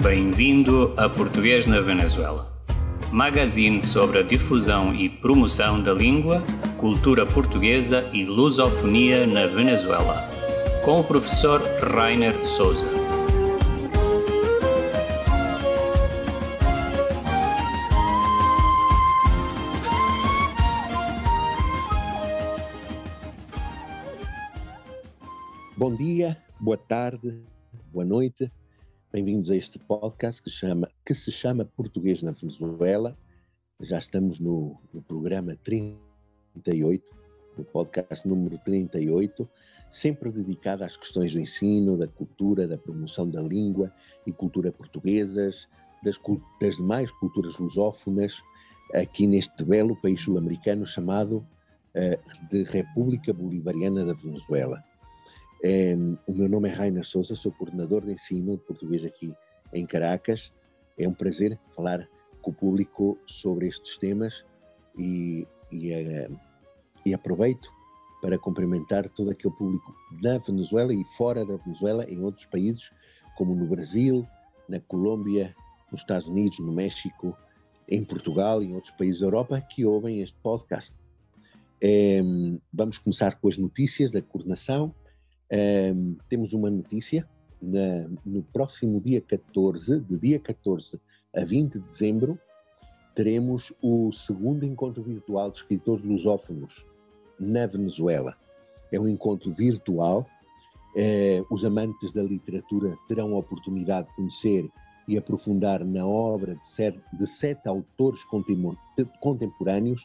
Bem-vindo a Português na Venezuela, magazine sobre a difusão e promoção da língua, cultura portuguesa e lusofonia na Venezuela, com o professor Rainer Souza. Bom dia, boa tarde, boa noite. Bem-vindos a este podcast que se chama Português na Venezuela. Já estamos no programa 38, no podcast número 38, sempre dedicado às questões do ensino, da cultura, da promoção da língua e cultura portuguesas, das demais culturas lusófonas, aqui neste belo país sul-americano chamado de República Bolivariana da Venezuela. O meu nome é Rainer Souza, sou coordenador de ensino de português aqui em Caracas. É um prazer falar com o público sobre estes temas e aproveito para cumprimentar todo aquele público na Venezuela e fora da Venezuela, em outros países, como no Brasil, na Colômbia, nos Estados Unidos, no México, em Portugal e em outros países da Europa que ouvem este podcast. Vamos começar com as notícias da coordenação. Temos uma notícia, no próximo dia 14, de dia 14 a 20 de dezembro, teremos o segundo encontro virtual de escritores lusófonos na Venezuela. É um encontro virtual, os amantes da literatura terão a oportunidade de conhecer e aprofundar na obra de sete autores contemporâneos,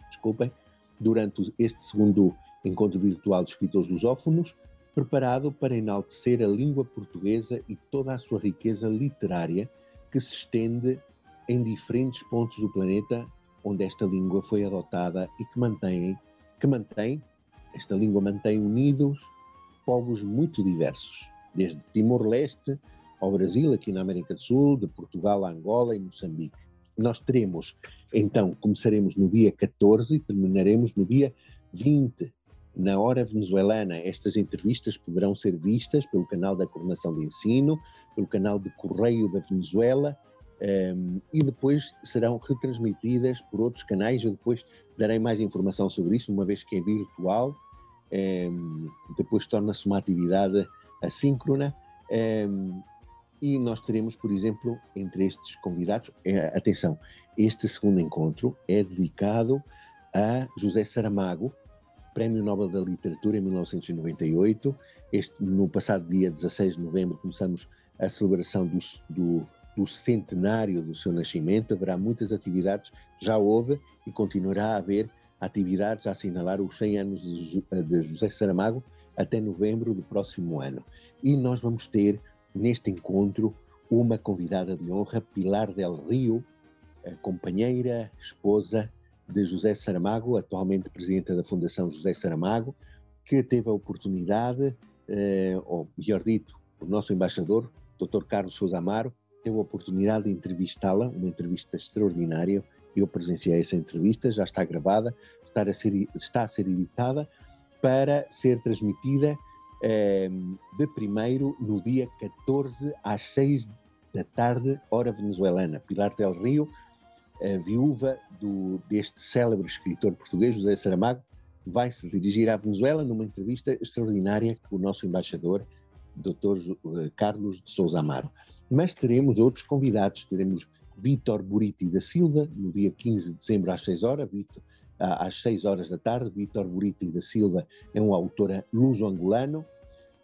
durante este segundo encontro virtual de escritores lusófonos, preparado para enaltecer a língua portuguesa e toda a sua riqueza literária que se estende em diferentes pontos do planeta onde esta língua foi adotada e esta língua mantém unidos povos muito diversos, desde Timor-Leste ao Brasil, aqui na América do Sul, de Portugal a Angola e Moçambique. Nós teremos, então, começaremos no dia 14 e terminaremos no dia 20. Na hora venezuelana, estas entrevistas poderão ser vistas pelo canal da Coordenação de Ensino, pelo canal de Correio da Venezuela, e depois serão retransmitidas por outros canais. Eu depois darei mais informação sobre isso, uma vez que é virtual, depois torna-se uma atividade assíncrona, e nós teremos, por exemplo, entre estes convidados, atenção, este segundo encontro é dedicado a José Saramago, Prémio Nobel da Literatura em 1998. No passado dia 16 de novembro começamos a celebração do centenário do seu nascimento. Haverá muitas atividades, já houve e continuará a haver atividades a assinalar os 100 anos de José Saramago até novembro do próximo ano. E nós vamos ter neste encontro uma convidada de honra, Pilar del Rio, a companheira, esposa de José Saramago, atualmente presidente da Fundação José Saramago, que teve a oportunidade, ou melhor dito, o nosso embaixador, Dr. Carlos Sousa Amaro, teve a oportunidade de entrevistá-la, uma entrevista extraordinária. Eu presenciei essa entrevista, já está gravada, está a ser editada para ser transmitida de primeiro no dia 14 às 6 da tarde, hora venezuelana. Pilar del Rio, a viúva deste célebre escritor português, José Saramago, vai se dirigir à Venezuela numa entrevista extraordinária com o nosso embaixador, Dr. Carlos de Sousa Amaro. Mas teremos outros convidados, teremos Vítor Buriti da Silva, no dia 15 de dezembro às 6 horas, às 6 horas da tarde. Vítor Buriti da Silva é um autor luso-angolano.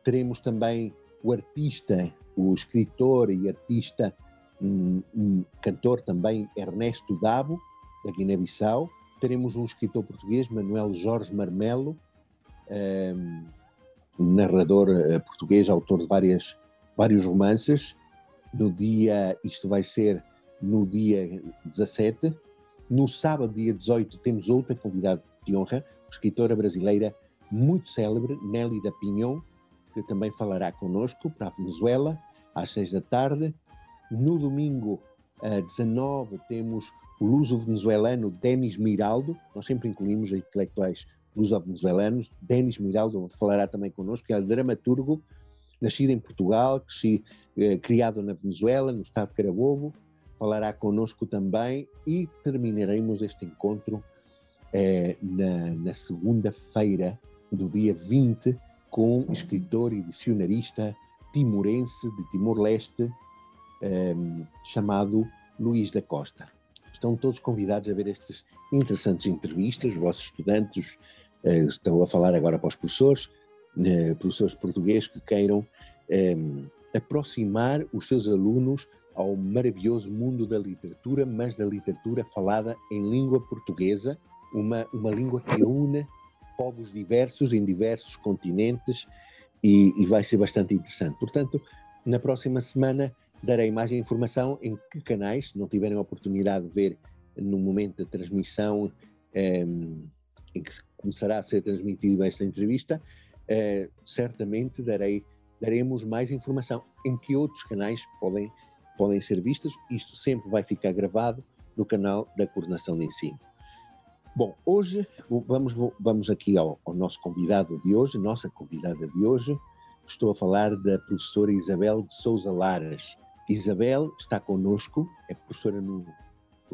Teremos também o artista, o escritor e artista, cantor também, Ernesto Dabo, da Guiné-Bissau. Teremos um escritor português, Manuel Jorge Marmelo, narrador português, autor de vários romances. Isto vai ser no dia 17. No sábado, dia 18, temos outra convidada de honra, escritora brasileira muito célebre, Nélida Pinhon, que também falará connosco para a Venezuela, às 6 da tarde. No domingo, 19, temos o luso-venezuelano Denis Miraldo. Nós sempre incluímos intelectuais luso-venezuelanos. Denis Miraldo falará também connosco, que é dramaturgo, nascido em Portugal, criado na Venezuela, no estado de Carabobo, falará conosco também e terminaremos este encontro na segunda-feira do dia 20 com um escritor e dicionarista timorense de Timor-Leste chamado Luís da Costa. Estão todos convidados a ver estas interessantes entrevistas. Os vossos estudantes estão a falar agora para os professores portugueses que queiram aproximar os seus alunos ao maravilhoso mundo da literatura, mas da literatura falada em língua portuguesa, uma língua que une povos diversos em diversos continentes e vai ser bastante interessante. Portanto, na próxima semana darei mais informação em que canais, se não tiverem a oportunidade de ver no momento da transmissão em que começará a ser transmitida esta entrevista, certamente daremos mais informação em que outros canais podem ser vistos. Isto sempre vai ficar gravado no canal da Coordenação de Ensino. Bom, hoje vamos aqui ao nosso convidado de hoje, nossa convidada de hoje. Estou a falar da professora Isabel de Sousa Laras. Isabel está connosco, é professora no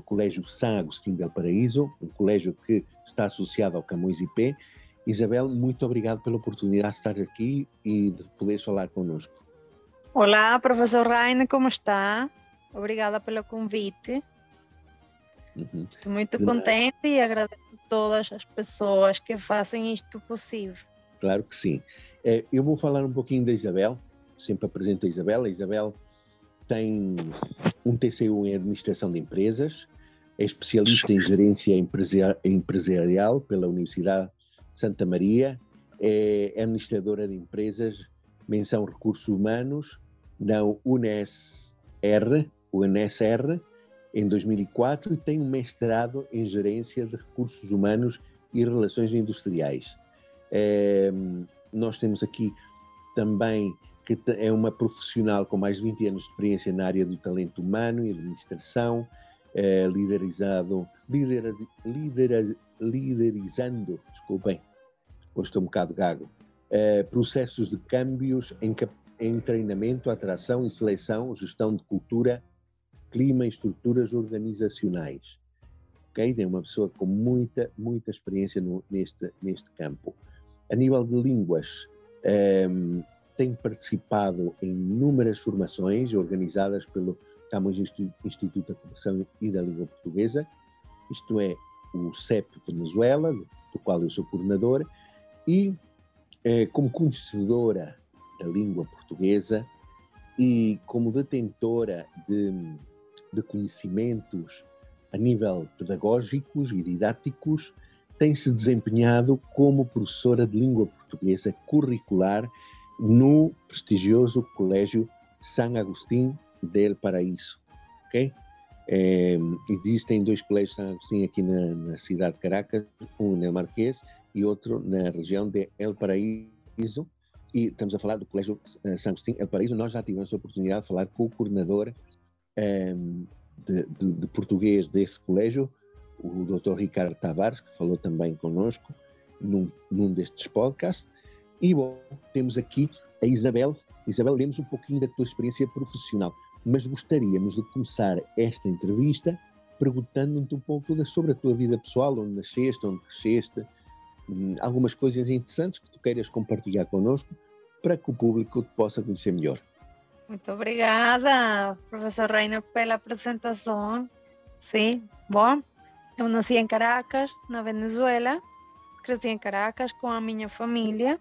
Colégio São Agostinho del Paraíso, um colégio que está associado ao Camões IP. Isabel, muito obrigado pela oportunidade de estar aqui e de poder falar connosco. Olá, professor Rainer, como está? Obrigada pelo convite. Estou muito contente e agradeço a todas as pessoas que fazem isto possível. Claro que sim. Eu vou falar um pouquinho da Isabel, sempre apresento a Isabel. A Isabel tem um TCU em Administração de Empresas, é especialista em Gerência Empresarial pela Universidade de Santa Maria, é administradora de empresas, menção Recursos Humanos, na UNSR, em 2004, e tem um mestrado em Gerência de Recursos Humanos e Relações Industriais. Nós temos aqui também que é uma profissional com mais de 20 anos de experiência na área do talento humano e administração, liderizando, desculpem, hoje estou um bocado gago, processos de câmbios em treinamento, atração e seleção, gestão de cultura, clima e estruturas organizacionais. Ok? É uma pessoa com muita experiência neste campo. A nível de línguas, tem participado em inúmeras formações organizadas pelo Camões Instituto da Cooperação e da Língua Portuguesa, isto é, o CEP Venezuela, do qual eu sou coordenador, e como conhecedora da língua portuguesa e como detentora de conhecimentos a nível pedagógicos e didáticos, tem-se desempenhado como professora de língua portuguesa curricular no prestigioso Colégio São Agostinho del Paraíso. Okay? Existem 2 colégios São Agostinho aqui na cidade de Caracas, um na Marquês e outro na região de El Paraíso, e estamos a falar do Colégio São Agostinho del Paraíso. Nós já tivemos a oportunidade de falar com o coordenador de português desse colégio, o Dr. Ricardo Tavares, que falou também connosco num destes podcasts. E, bom, temos aqui a Isabel. Isabel, lemos um pouquinho da tua experiência profissional, mas gostaríamos de começar esta entrevista perguntando-te um pouco sobre a tua vida pessoal, onde nasceste, onde cresceste, algumas coisas interessantes que tu queiras compartilhar connosco para que o público te possa conhecer melhor. Muito obrigada, professor Rainer, pela apresentação. Sim, bom, eu nasci em Caracas, na Venezuela, cresci em Caracas com a minha família.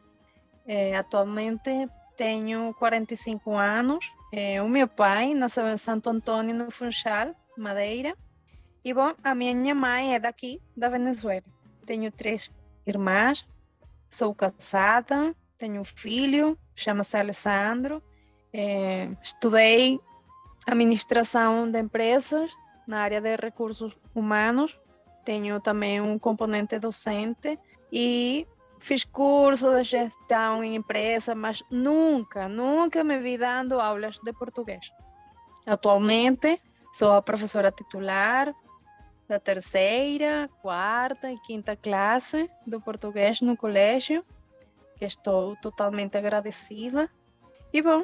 Atualmente tenho 45 anos. O meu pai nasceu em Santo Antônio, no Funchal, Madeira. E, bom, a minha mãe é daqui, da Venezuela. Tenho 3 irmãs, sou casada, tenho um filho, chama-se Alessandro. Estudei administração de empresas na área de recursos humanos. Tenho também um componente docente e fiz curso de gestão em empresa, mas nunca me vi dando aulas de português. Atualmente sou a professora titular da 3ª, 4ª e 5ª classe do português no colégio, que estou totalmente agradecida. E bom,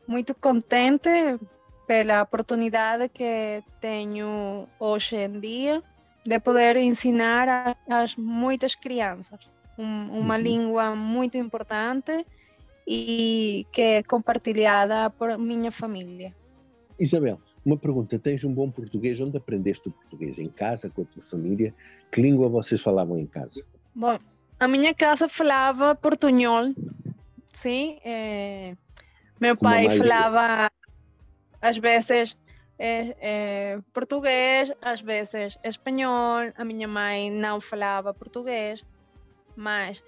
muito contente pela oportunidade que tenho hoje em dia de poder ensinar às muitas crianças uma língua muito importante e que é compartilhada por minha família. Isabel, uma pergunta, tens um bom português? Onde aprendeste o português? Em casa, com a tua família? Que língua vocês falavam em casa? Bom, a minha casa falava portunhol, sim. Meu Como a pai maioria. falava às vezes português, às vezes espanhol. A minha mãe não falava português, mas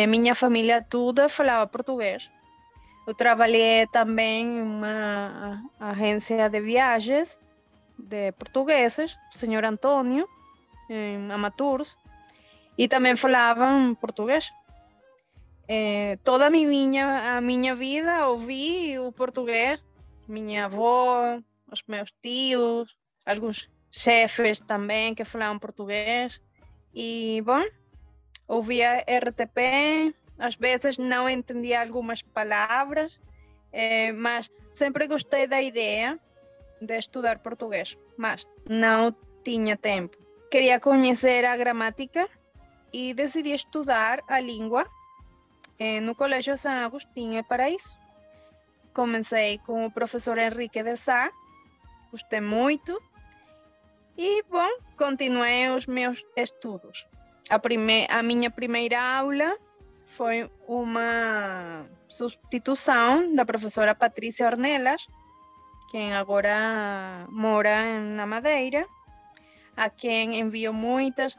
minha família toda falava português. Eu trabalhei também em uma agência de viagens de portugueses, o senhor Antônio, em Amatours, e também falavam português. Toda a minha vida ouvi o português. Minha avó, os meus tios, alguns chefes também que falavam português. E, bom, ouvia RTP, às vezes não entendia algumas palavras, mas sempre gostei da ideia de estudar português, mas não tinha tempo. Queria conhecer a gramática e decidi estudar a língua no Colégio São Agostinho para isso. Comecei com o professor Henrique de Sá, gostei muito e, bom, continuei os meus estudos. A minha primeira aula foi uma substituição da professora Patrícia Ornelas, quem agora mora na Madeira, a quem envio muitas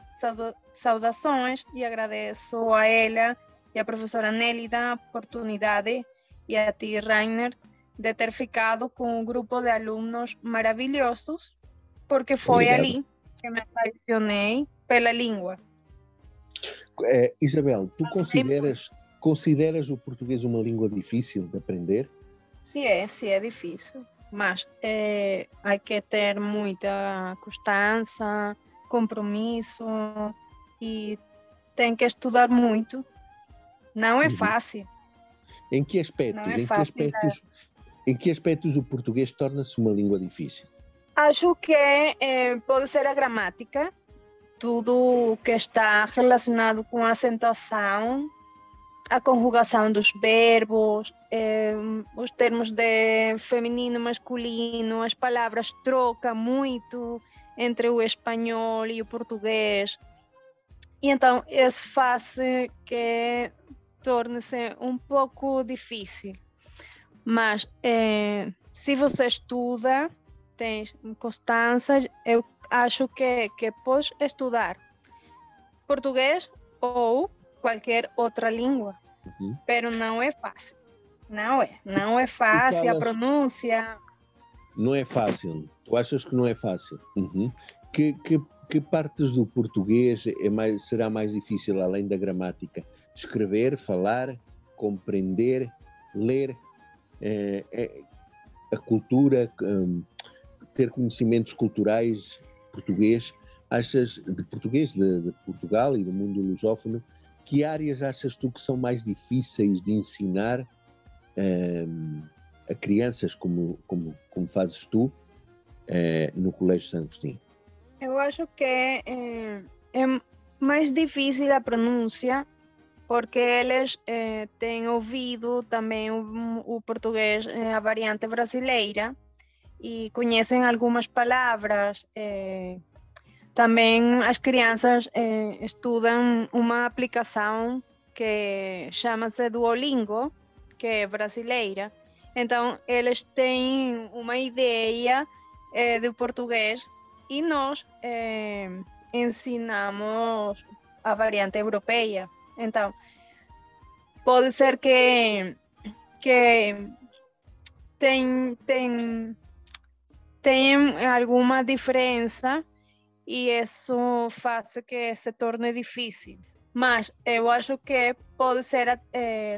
saudações e agradeço a ela e a professora Nélida a oportunidade e a ti, Rainer, de ter ficado com um grupo de alunos maravilhosos, porque foi ali que me apaixonei pela língua. Isabel, tu consideras o português uma língua difícil de aprender? Sim, é difícil, mas há que ter muita constância, compromisso e tem que estudar muito. Não é fácil. Em que aspectos o português torna-se uma língua difícil? Acho que pode ser a gramática, tudo que está relacionado com a acentuação, a conjugação dos verbos, os termos de feminino, masculino, as palavras trocam muito entre o espanhol e o português. E então isso faz que torne-se um pouco difícil. Mas se você estuda, tem constância, eu acho que podes estudar português ou qualquer outra língua, pero não é fácil. Não é fácil, a pronúncia. Não é fácil. Tu achas que não é fácil? Que partes do português será mais difícil, além da gramática? Escrever, falar, compreender, ler, a cultura, ter conhecimentos culturais português. Achas, de português, de Portugal e do mundo lusófono, que áreas achas tu que são mais difíceis de ensinar a crianças como fazes tu no Colégio São Agostinho? Eu acho que é mais difícil a pronúncia, porque eles têm ouvido também o português, a variante brasileira, e conhecem algumas palavras. Também as crianças estudam uma aplicação que chama-se Duolingo, que é brasileira. Então, eles têm uma ideia do português e nós ensinamos a variante europeia. Então, pode ser que tem alguma diferença e isso faz que se torne difícil. Mas eu acho que pode ser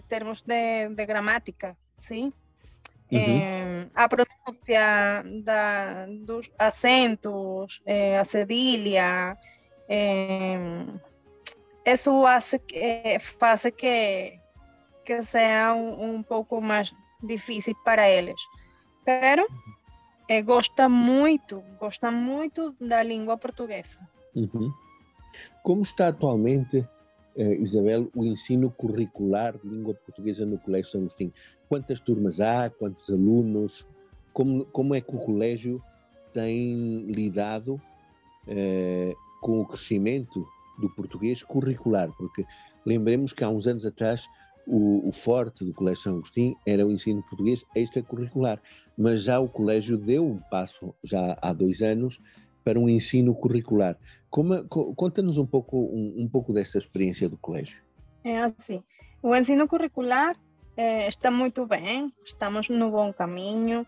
termos de gramática, sim? A pronúncia dos acentos, a cedilha, isso faz que seja um pouco mais difícil para eles. Pero gosta muito da língua portuguesa. Uhum. Como está atualmente, Isabel, o ensino curricular de língua portuguesa no Colégio São Agostinho? Quantas turmas há? Quantos alunos? Como é que o colégio tem lidado com o crescimento do português curricular? Porque lembremos que há uns anos atrás o forte do Colégio São Agostinho era o ensino português extracurricular, mas já o colégio deu um passo, já há 2 anos, para um ensino curricular. Conta-nos um pouco dessa experiência do colégio. É assim, o ensino curricular está muito bem, estamos no bom caminho.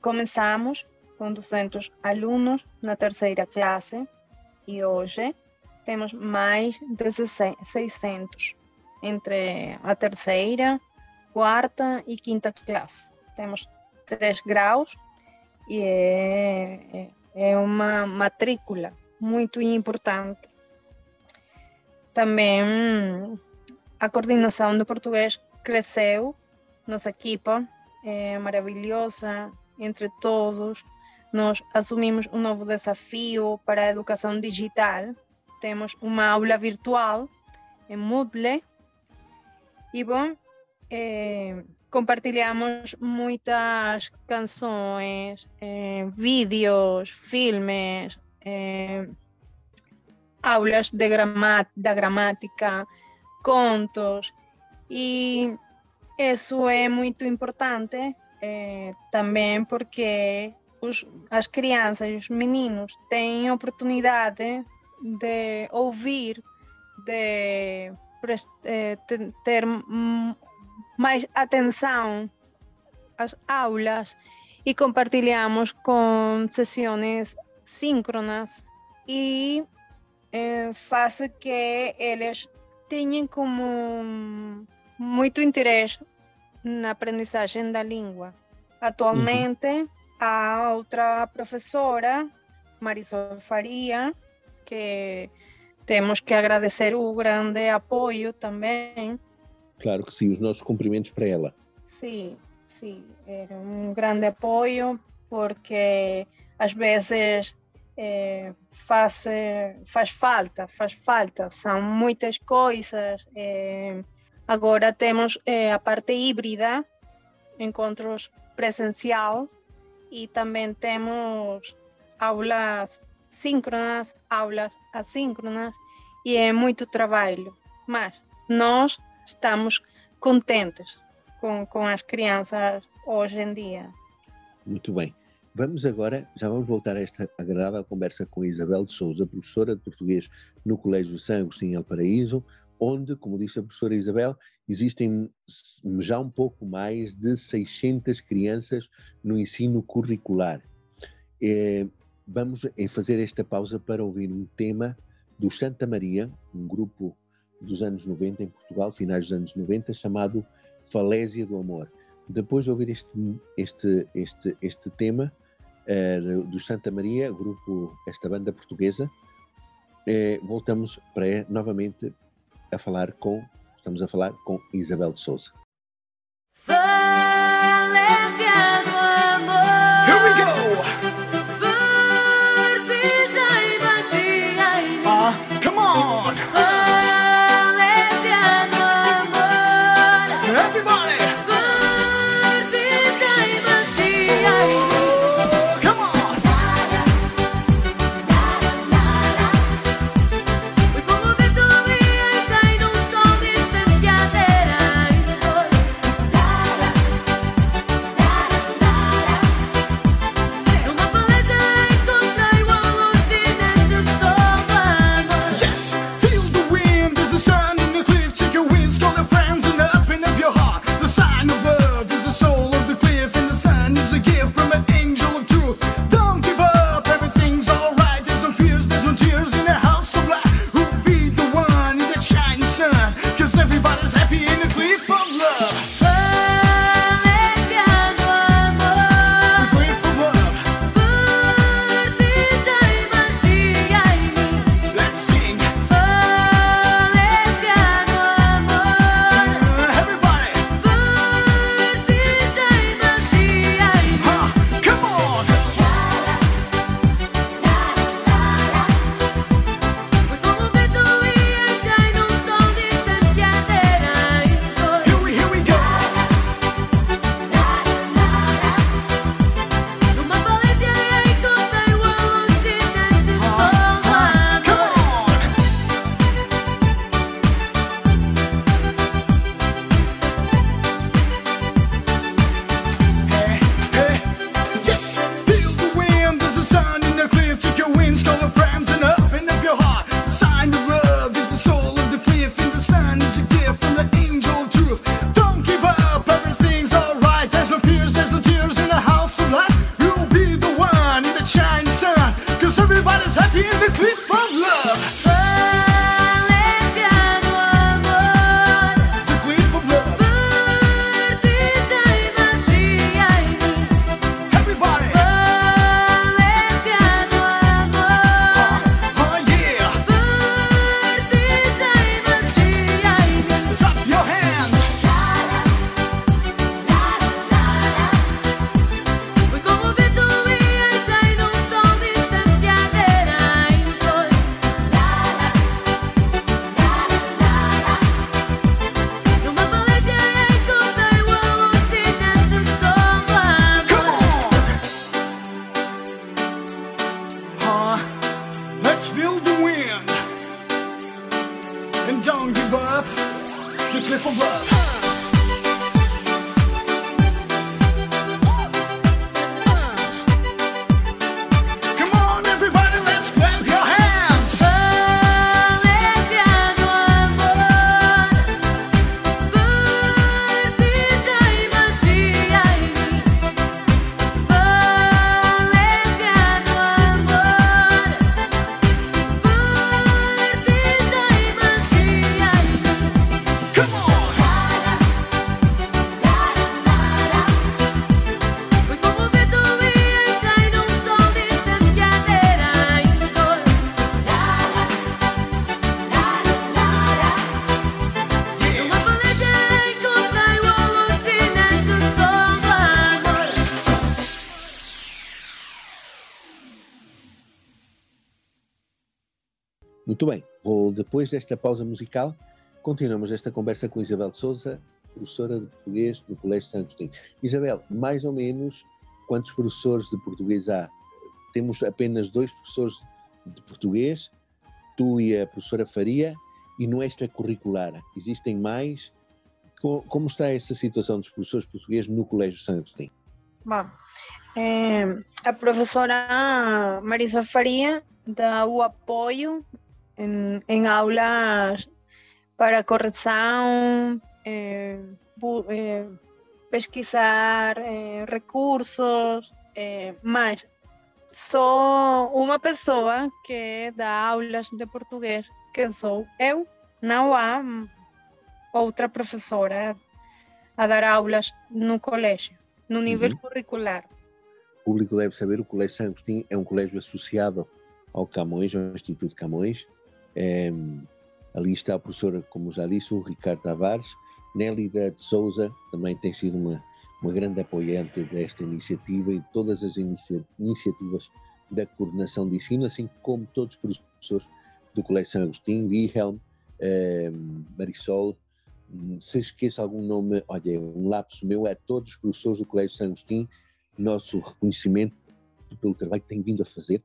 Começamos com 200 alunos na terceira classe e hoje temos mais de 600 entre a terceira, quarta e quinta classe. Temos 3 graus e é uma matrícula muito importante. Também a coordenação do português cresceu, nossa equipa é maravilhosa, entre todos. Nós assumimos um novo desafio para a educação digital. Temos uma aula virtual em Moodle e, bom, compartilhamos muitas canções, vídeos, filmes, aulas da gramática, contos, e isso é muito importante também porque as crianças e os meninos têm oportunidade de ouvir, de ter mais atenção às aulas, e compartilhamos com sessões síncronas e faz que eles tenham como muito interesse na aprendizagem da língua. Atualmente, há outra professora, Marisol Faria, que temos que agradecer o grande apoio também. Claro que sim, os nossos cumprimentos para ela. Sim, era um grande apoio, porque às vezes faz falta, são muitas coisas. Agora temos a parte híbrida, encontros presencial, e também temos aulas síncronas, aulas assíncronas, e é muito trabalho, mas nós estamos contentes com as crianças hoje em dia. Muito bem. Já vamos voltar a esta agradável conversa com Isabel de Sousa, professora de português no Colégio São Agostinho El Paraíso, onde, como disse a professora Isabel, existem já um pouco mais de 600 crianças no ensino curricular. Vamos fazer esta pausa para ouvir um tema do Santa Maria, um grupo dos anos 90 em Portugal, finais dos anos 90, chamado Falésia do Amor. Depois de ouvir este tema do Santa Maria, esta banda portuguesa, voltamos novamente estamos a falar com Isabel de Sousa. Falésia do amor. Here we go. Vertigem, magia e come on. Falésia do amor. Everybody. Vertigem, magia e come on. Fui como ver tu vida e caí num sol de especiadera. Muito bem, depois desta pausa musical, continuamos esta conversa com Isabel de Sousa, professora de português do Colégio Santo Agostinho. Isabel, mais ou menos quantos professores de português há? Temos apenas 2 professores de português, tu e a professora Faria, e no extracurricular existem mais? Como está essa situação dos professores portugueses no Colégio Santo Agostinho? Bom, a professora Marisa Faria dá o apoio em aulas para correção, pesquisar recursos, mas só uma pessoa que dá aulas de português, que sou eu. Não há outra professora a dar aulas no colégio, no nível curricular. O público deve saber, o Colégio Santo Agostinho é um colégio associado ao Camões, ao Instituto Camões. Ali está a professora, como já disse, o Ricardo Tavares. Nélida de Sousa também tem sido uma grande apoiante desta iniciativa e de todas as iniciativas da coordenação de ensino, assim como todos os professores do Colégio Santo Agostinho, Wilhelm, Marisol. Se esqueço algum nome, olha, um lapso meu, a todos os professores do Colégio Santo Agostinho, nosso reconhecimento pelo trabalho que têm vindo a fazer,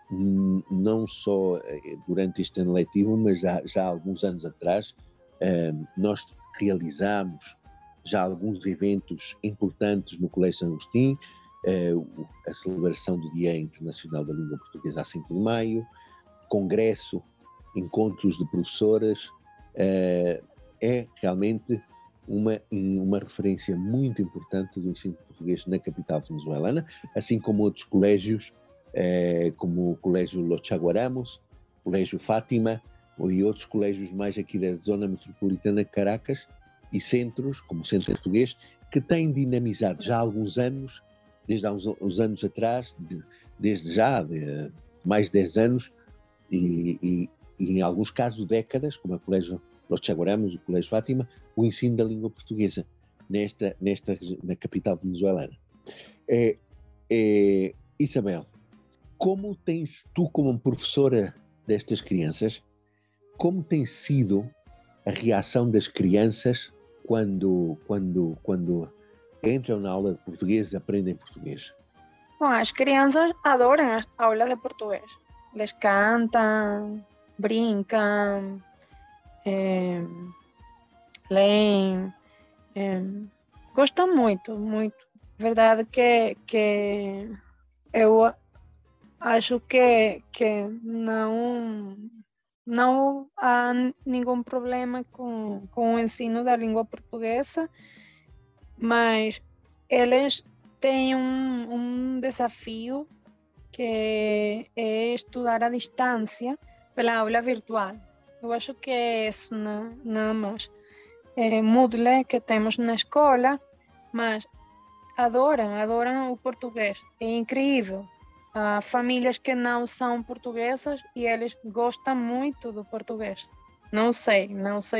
não só durante este ano letivo, mas já há alguns anos atrás. Nós realizamos já alguns eventos importantes no Colégio Santo Agostinho, a celebração do Dia Internacional da Língua Portuguesa a 5 de maio, congresso, encontros de professoras. É realmente uma referência muito importante do ensino português na capital venezuelana, assim como outros colégios, como o Colégio Los Chaguaramos, Colégio Fátima, e outros colégios mais aqui da zona metropolitana de Caracas, e centros, como o Centro Português, que têm dinamizado já há alguns anos, desde há uns anos atrás, desde já, de mais de 10 anos, e em alguns casos décadas, como o Colégio Los Chaguaramos, o Colégio Fátima, o ensino da língua portuguesa na capital venezuelana. Isabel, como tens tu, como professora destas crianças, como tem sido a reação das crianças quando entram na aula de português e aprendem português? Bom, as crianças adoram as aulas de português. Eles cantam, brincam, leem, gostam muito, muito. Verdade que eu acho que não há nenhum problema com o ensino da língua portuguesa, mas eles têm um desafio que é estudar à distância pela aula virtual. Eu acho que é isso, nada mais. Moodle que temos na escola, mas adoram o português. É incrível. Há famílias que não são portuguesas e eles gostam muito do português. Não sei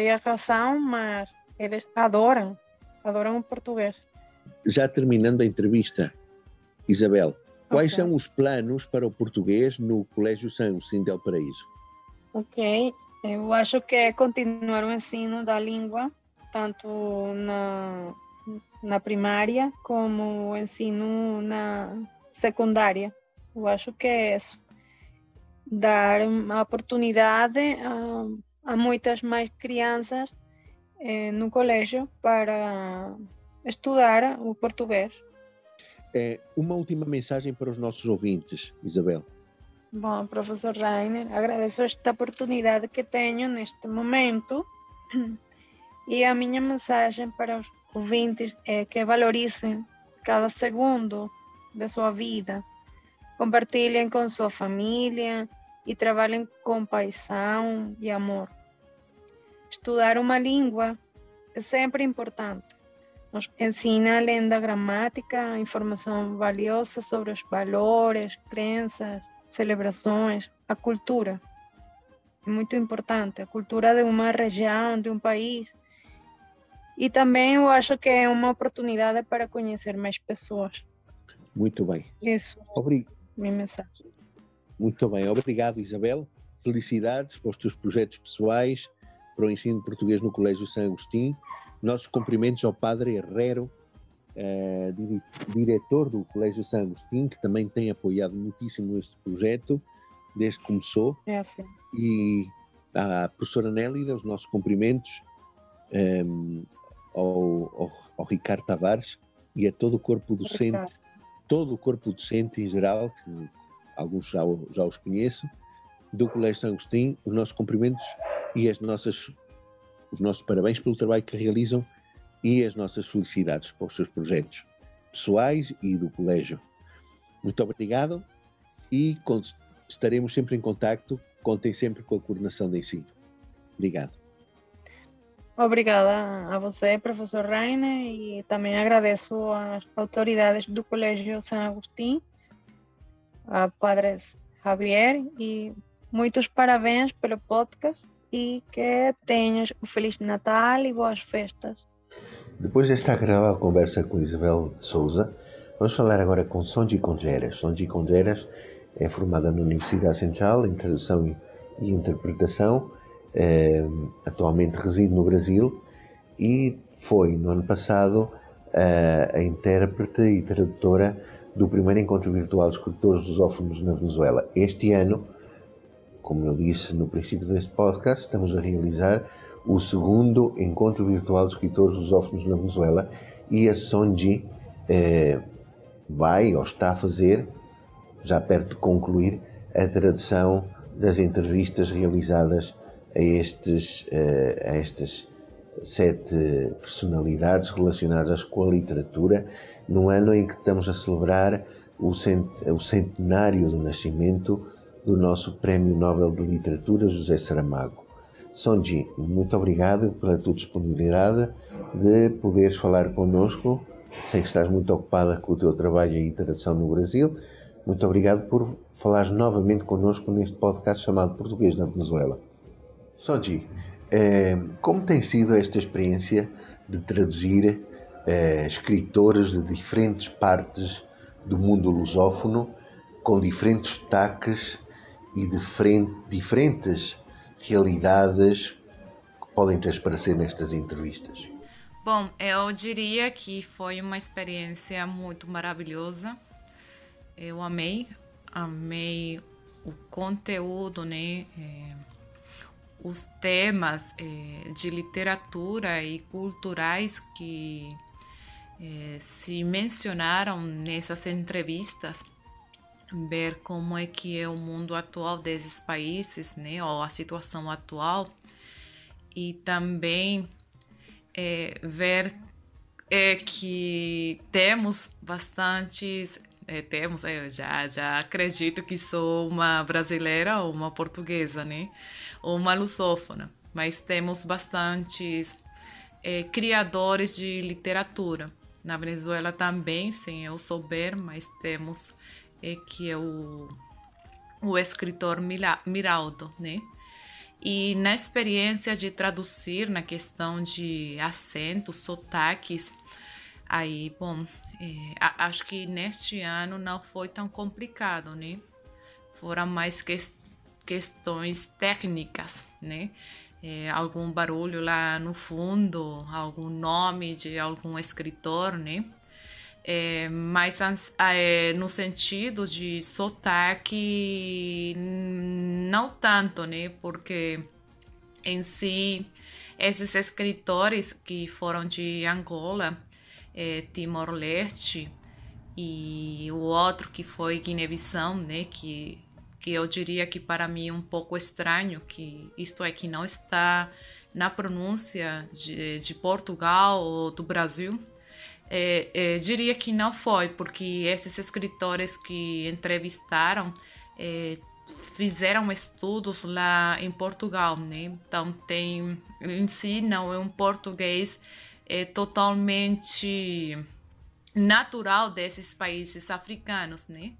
a razão, mas eles adoram o português. Já terminando a entrevista, Isabel, quais são os planos para o português no Colégio São Agostinho del Paraíso? Ok, eu acho que é continuar o ensino da língua, tanto na primária como o ensino na secundária. Eu acho que é isso. Dar uma oportunidade a muitas mais crianças no colégio para estudar o português. Uma última mensagem para os nossos ouvintes, Isabel. Bom, professor Rainer, agradeço esta oportunidade que tenho neste momento e a minha mensagem para os ouvintes é que valorizem cada segundo de sua vida, compartilhem com sua família e trabalhem com paixão e amor. Estudar uma língua é sempre importante. Nos ensina, além da gramática, informação valiosa sobre os valores, crenças, celebrações, a cultura. É muito importante, a cultura de uma região, de um país. E também eu acho que é uma oportunidade para conhecer mais pessoas. Muito bem. Isso. Minha mensagem. Muito bem, obrigado, Isabel. felicidades para os teus projetos pessoais, para o ensino de português no Colégio São Agostinho. Nossos cumprimentos ao Padre Herrero, diretor do Colégio São Agostinho, que também tem apoiado muitíssimo este projeto, desde que começou. É assim. E à professora Nélida, os nossos cumprimentos, ao Ricardo Tavares e a todo o corpo docente, em geral, que alguns já os conheço, do Colégio São Agostinho, os nossos cumprimentos e os nossos parabéns pelo trabalho que realizam e as nossas felicidades para os seus projetos pessoais e do colégio. Muito obrigado e estaremos sempre em contacto. Contem sempre com a coordenação de ensino. Obrigado. Obrigada a você, professor Rainer, e também agradeço às autoridades do Colégio São Agostinho, a padres Javier, e muitos parabéns pelo podcast e que tenhas um Feliz Natal e boas festas. Depois desta agradável conversa com Isabel de Souza, vamos falar agora com Sonji Congeras. Sonji Congeras é formada na Universidade Central em Tradução e Interpretação, atualmente reside no Brasil e foi, no ano passado, a intérprete e tradutora do primeiro encontro virtual de escritores lusófonos na Venezuela. Este ano, como eu disse no princípio deste podcast, estamos a realizar o segundo encontro virtual de escritores lusófonos na Venezuela e a Sonji vai ou está a fazer, já perto de concluir, a tradução das entrevistas realizadas a estas 7 personalidades relacionadas com a literatura, no ano em que estamos a celebrar o centenário do nascimento do nosso Prémio Nobel de Literatura, José Saramago. Sonji, muito obrigado pela tua disponibilidade de poderes falar connosco. Sei que estás muito ocupada com o teu trabalho e tradução no Brasil. Muito obrigado por falares novamente connosco neste podcast chamado Português na Venezuela. Sonji, como tem sido esta experiência de traduzir escritores de diferentes partes do mundo lusófono, com diferentes sotaques e diferentes realidades que podem transparecer nestas entrevistas? Bom, eu diria que foi uma experiência muito maravilhosa. Eu amei o conteúdo, né? Os temas de literatura e culturais que se mencionaram nessas entrevistas, ver como é que é o mundo atual desses países, né, ou a situação atual, e também ver que temos bastantes, eu já acredito que sou uma brasileira ou uma portuguesa, né, ou uma lusófona, mas temos bastantes criadores de literatura. Na Venezuela também, sem eu souber, mas temos que é o escritor Miraldo, né? E na experiência de traduzir, na questão de acentos, sotaques, aí, bom, acho que neste ano não foi tão complicado, né? Foram mais questões técnicas, né? Algum barulho lá no fundo, algum nome de algum escritor, né? Mas no sentido de sotaque, não tanto, né? Porque em si, esses escritores que foram de Angola, Timor-Leste, e o outro que foi Guiné-Bissau, né? Que eu diria que para mim é um pouco estranho, que isto é, que não está na pronúncia de Portugal ou do Brasil. Diria que não foi, porque esses escritores que entrevistaram fizeram estudos lá em Portugal, né? Então em si não é um português totalmente natural desses países africanos, né?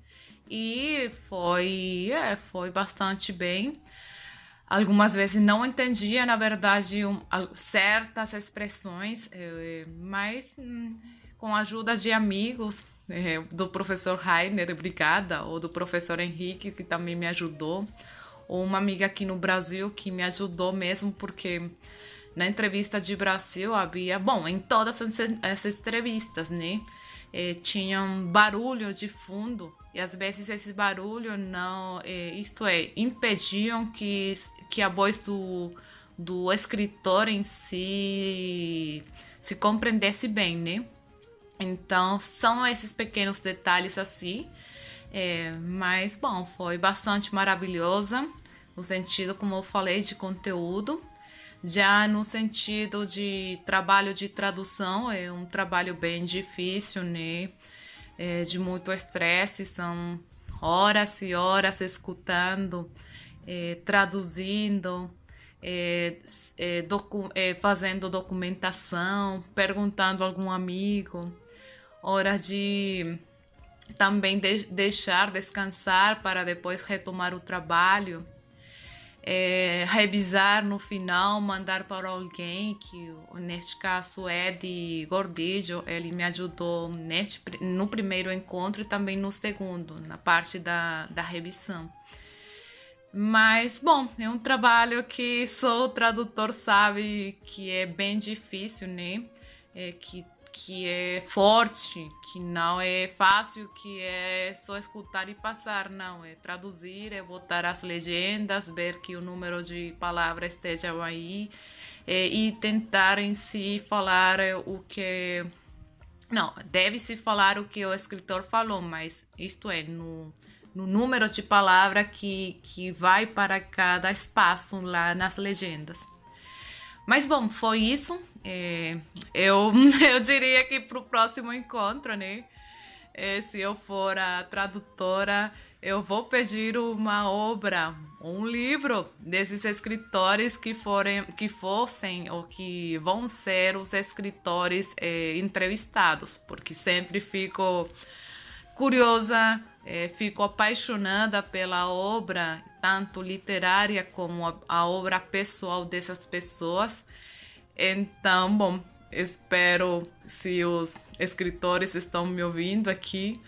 E foi bastante bem. Algumas vezes não entendia, na verdade, certas expressões, mas com a ajuda de amigos, do professor Rainer, obrigada, ou do professor Henrique, que também me ajudou, ou uma amiga aqui no Brasil que me ajudou mesmo, porque na entrevista de Brasil havia, bom, em todas essas entrevistas, né, tinha um barulho de fundo, e às vezes esse barulho não, isto é, impediam que a voz do escritor em si se compreendesse bem, né? Então, são esses pequenos detalhes assim, mas, bom, foi bastante maravilhosa, no sentido, como eu falei, de conteúdo. Já no sentido de trabalho de tradução, é um trabalho bem difícil, né? De muito estresse, são horas e horas escutando, traduzindo, fazendo documentação, perguntando a algum amigo, hora de também deixar descansar para depois retomar o trabalho, revisar no final, mandar para alguém, que neste caso é de Gordillo, ele me ajudou no primeiro encontro e também no segundo, na parte da revisão. Mas, bom, é um trabalho que só o tradutor sabe que é bem difícil, né? Que é forte, que não é fácil, que é só escutar e passar, não. É traduzir, é botar as legendas, ver que o número de palavras esteja aí, e tentar em si falar o que... Não, deve-se falar o que o escritor falou, mas isto é, no número de palavras que vai para cada espaço lá nas legendas. Mas, bom, foi isso. Eu diria que para o próximo encontro, né? Se eu for a tradutora, eu vou pedir uma obra, um livro desses escritores que fossem ou que vão ser os escritores entrevistados, porque sempre fico curiosa, fico apaixonada pela obra, tanto literária como a obra pessoal dessas pessoas. Então, bom, espero, se os escritores estão me ouvindo aqui,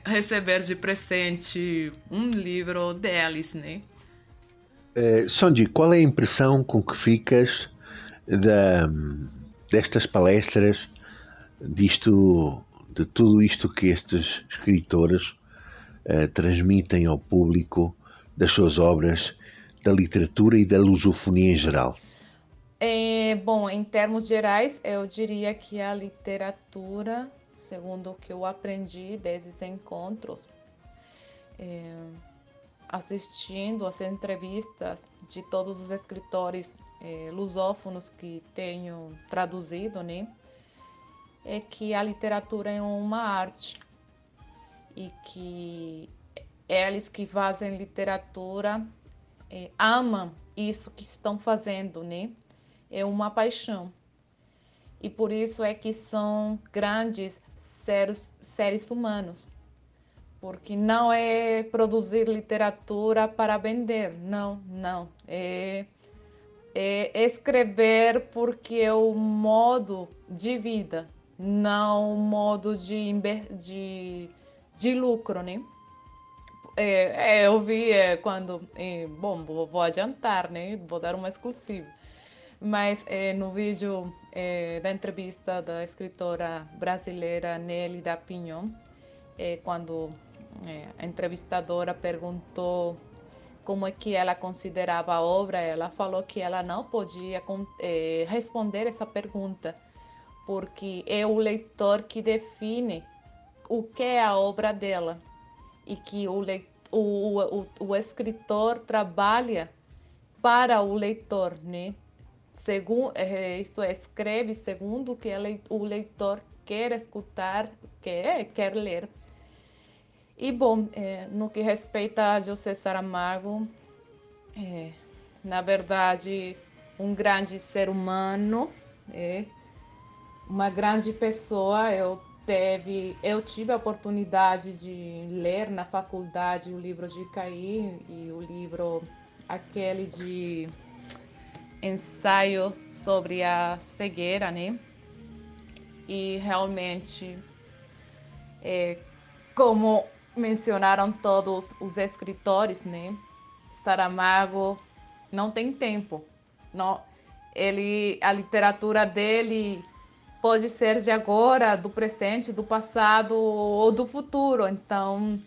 receber de presente um livro deles, né? Sonji, qual é a impressão com que ficas destas palestras, de tudo isto que estes escritores transmitem ao público, das suas obras, da literatura e da lusofonia em geral? Bom, em termos gerais, eu diria que a literatura, segundo o que eu aprendi desses encontros, assistindo às entrevistas de todos os escritores lusófonos que tenho traduzido, né, é que a literatura é uma arte e que eles que fazem literatura amam isso que estão fazendo, né? É uma paixão. E por isso é que são grandes seres humanos. Porque não é produzir literatura para vender, não. É escrever porque é o modo de vida, não o modo de lucro, né? Eu vi quando... bom, vou adiantar, né? Vou dar uma exclusiva. Mas no vídeo da entrevista da escritora brasileira Nélida Pinhon, quando a entrevistadora perguntou como é que ela considerava a obra, ela falou que ela não podia responder essa pergunta, porque é o leitor que define o que é a obra dela, e que o escritor trabalha para o leitor, né? Isto é, escreve segundo o que o leitor quer escutar, quer ler. E, bom, no que respeita a José Saramago, na verdade, um grande ser humano, uma grande pessoa. Eu tive a oportunidade de ler na faculdade o livro de Caim e o livro aquele de ensaio sobre a cegueira, né? E realmente, como mencionaram todos os escritores, né? Saramago não tem tempo. Não, a literatura dele pode ser de agora, do presente, do passado ou do futuro. Então,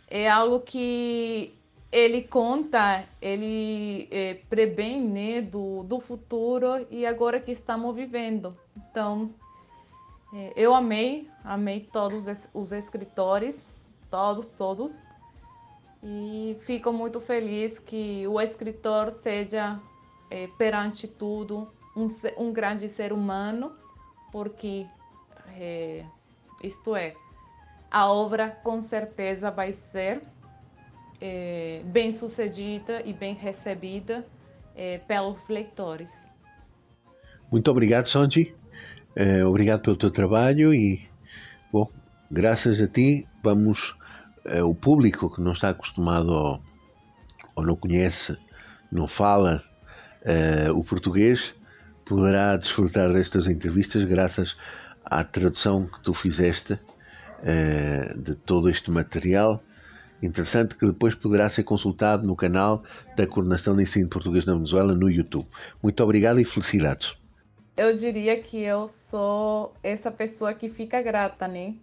é algo que ele conta, ele prevê, né, do futuro e agora que estamos vivendo. Então, eu amei todos os escritores, todos. E fico muito feliz que o escritor seja, perante tudo, um grande ser humano, porque a obra com certeza vai ser bem sucedida e bem recebida pelos leitores. Muito obrigado, Sonji. Obrigado pelo teu trabalho e, bom, graças a ti, o público que não está acostumado ou não conhece, não fala o português, poderá desfrutar destas entrevistas graças à tradução que tu fizeste de todo este material interessante, que depois poderá ser consultado no canal da Coordenação de Ensino de Português na Venezuela no YouTube. Muito obrigado e felicidades. Eu diria que eu sou essa pessoa que fica grata, né,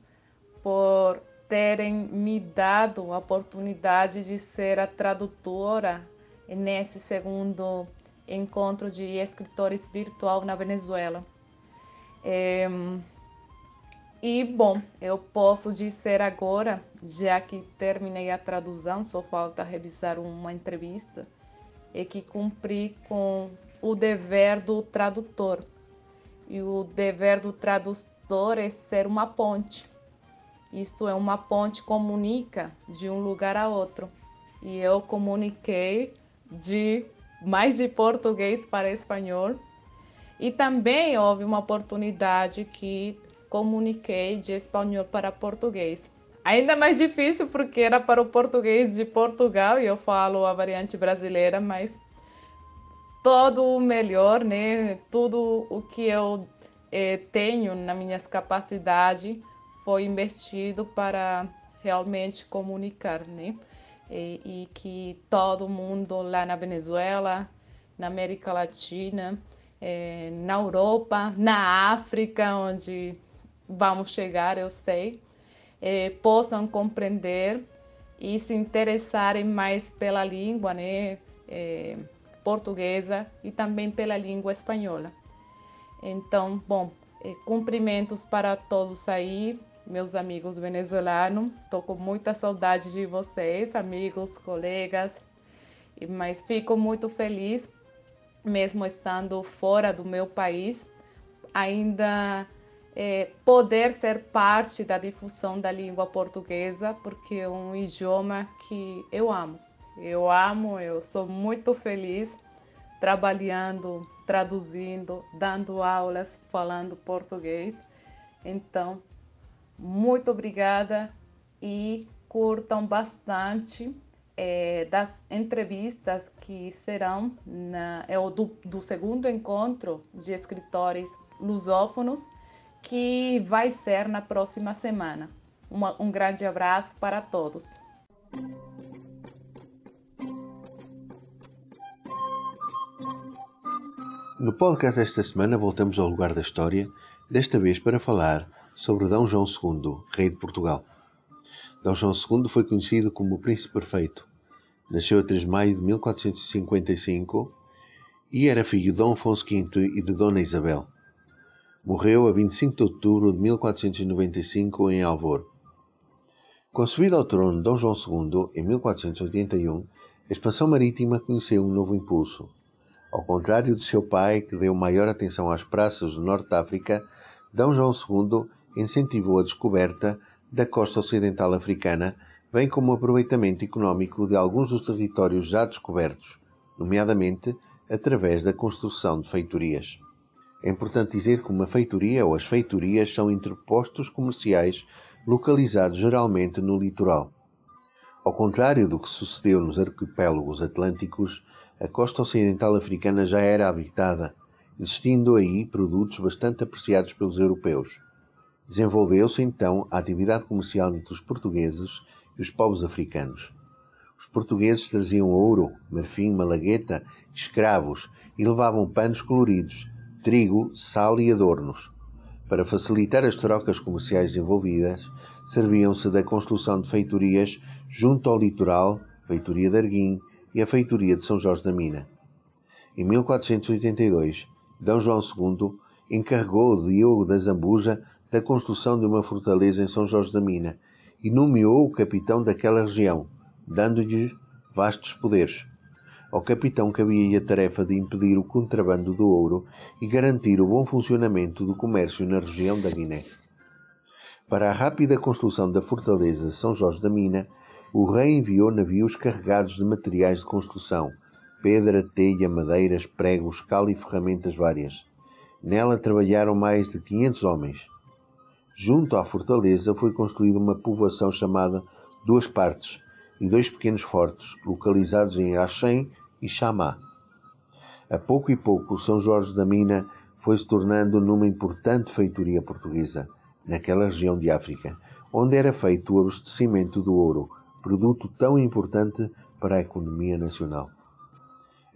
por terem me dado a oportunidade de ser a tradutora nesse segundo encontro de escritores virtual na Venezuela. E, bom, eu posso dizer agora, já que terminei a tradução, só falta revisar uma entrevista, que cumpri com o dever do tradutor. E o dever do tradutor é ser uma ponte. Isto é, uma ponte comunica de um lugar a outro. E eu comuniquei mais de português para espanhol. E também houve uma oportunidade que comuniquei de espanhol para português. Ainda mais difícil porque era para o português de Portugal e eu falo a variante brasileira, mas todo o melhor, né? Tudo o que eu tenho nas minhas capacidades foi investido para realmente comunicar, né? E que todo mundo lá na Venezuela, na América Latina, na Europa, na África, onde vamos chegar, eu sei, possam compreender e se interessarem mais pela língua, né, portuguesa e também pela língua espanhola. Então, bom, cumprimentos para todos aí, meus amigos venezuelanos. Estou com muita saudade de vocês, amigos, colegas, mas fico muito feliz, mesmo estando fora do meu país, ainda poder ser parte da difusão da língua portuguesa, porque é um idioma que eu amo. Eu sou muito feliz trabalhando, traduzindo, dando aulas, falando português. Então, muito obrigada e curtam bastante das entrevistas que serão do segundo encontro de escritores lusófonos, que vai ser na próxima semana. Um grande abraço para todos. No podcast desta semana voltamos ao lugar da história, desta vez para falar sobre D. João II, rei de Portugal. D. João II foi conhecido como o Príncipe Perfeito. Nasceu a 3 de maio de 1455 e era filho de Dom Afonso V e de Dona Isabel. Morreu a 25 de outubro de 1495 em Alvor. Com a subida ao trono de D. João II, em 1481, a expansão marítima conheceu um novo impulso. Ao contrário de seu pai, que deu maior atenção às praças do norte de África, D. João II incentivou a descoberta da costa ocidental africana, bem como o aproveitamento económico de alguns dos territórios já descobertos, nomeadamente através da construção de feitorias. É importante dizer que uma feitoria ou as feitorias são entrepostos comerciais localizados geralmente no litoral. Ao contrário do que sucedeu nos arquipélagos atlânticos, a costa ocidental africana já era habitada, existindo aí produtos bastante apreciados pelos europeus. Desenvolveu-se então a atividade comercial entre os portugueses e os povos africanos. Os portugueses traziam ouro, marfim, malagueta, escravos e levavam panos coloridos, trigo, sal e adornos. Para facilitar as trocas comerciais envolvidas, serviam-se da construção de feitorias junto ao litoral, feitoria de Arguim e a feitoria de São Jorge da Mina. Em 1482, D. João II encarregou Diogo da Zambuja da construção de uma fortaleza em São Jorge da Mina e nomeou o capitão daquela região, dando-lhe vastos poderes. Ao capitão cabia-lhe a tarefa de impedir o contrabando do ouro e garantir o bom funcionamento do comércio na região da Guiné. Para a rápida construção da fortaleza de São Jorge da Mina, o rei enviou navios carregados de materiais de construção, pedra, telha, madeiras, pregos, cal e ferramentas várias. Nela trabalharam mais de 500 homens. Junto à fortaleza foi construída uma povoação chamada Duas Partes e 2 pequenos fortes, localizados em Axém e Xamá. A pouco e pouco, São Jorge da Mina foi se tornando numa importante feitoria portuguesa, naquela região de África, onde era feito o abastecimento do ouro, produto tão importante para a economia nacional.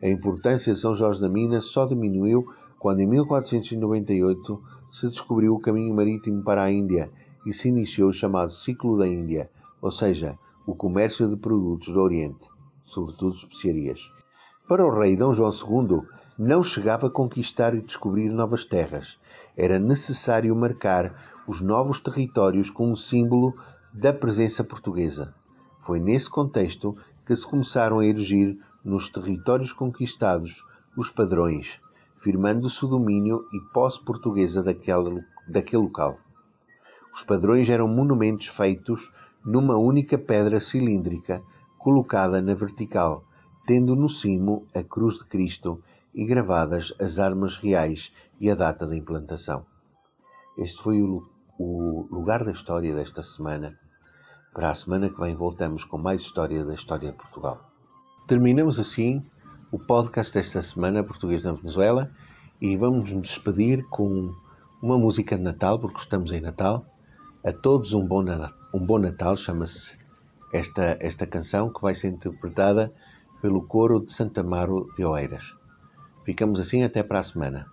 A importância de São Jorge da Mina só diminuiu quando, em 1498, se descobriu o caminho marítimo para a Índia e se iniciou o chamado Ciclo da Índia, ou seja, o comércio de produtos do Oriente, sobretudo especiarias. Para o rei D. João II, não chegava a conquistar e descobrir novas terras. Era necessário marcar os novos territórios como símbolo da presença portuguesa. Foi nesse contexto que se começaram a erigir nos territórios conquistados os padrões, firmando-se o domínio e posse portuguesa daquele local. Os padrões eram monumentos feitos numa única pedra cilíndrica colocada na vertical, tendo no cimo a cruz de Cristo e gravadas as armas reais e a data da implantação. Este foi o lugar da história desta semana. Para a semana que vem voltamos com mais história da história de Portugal. Terminamos assim o podcast desta semana, Português na Venezuela, e vamos nos despedir com uma música de Natal, porque estamos em Natal. A todos um bom Natal, chama-se esta canção, que vai ser interpretada pelo coro de Santa Amaro de Oeiras. Ficamos assim até para a semana.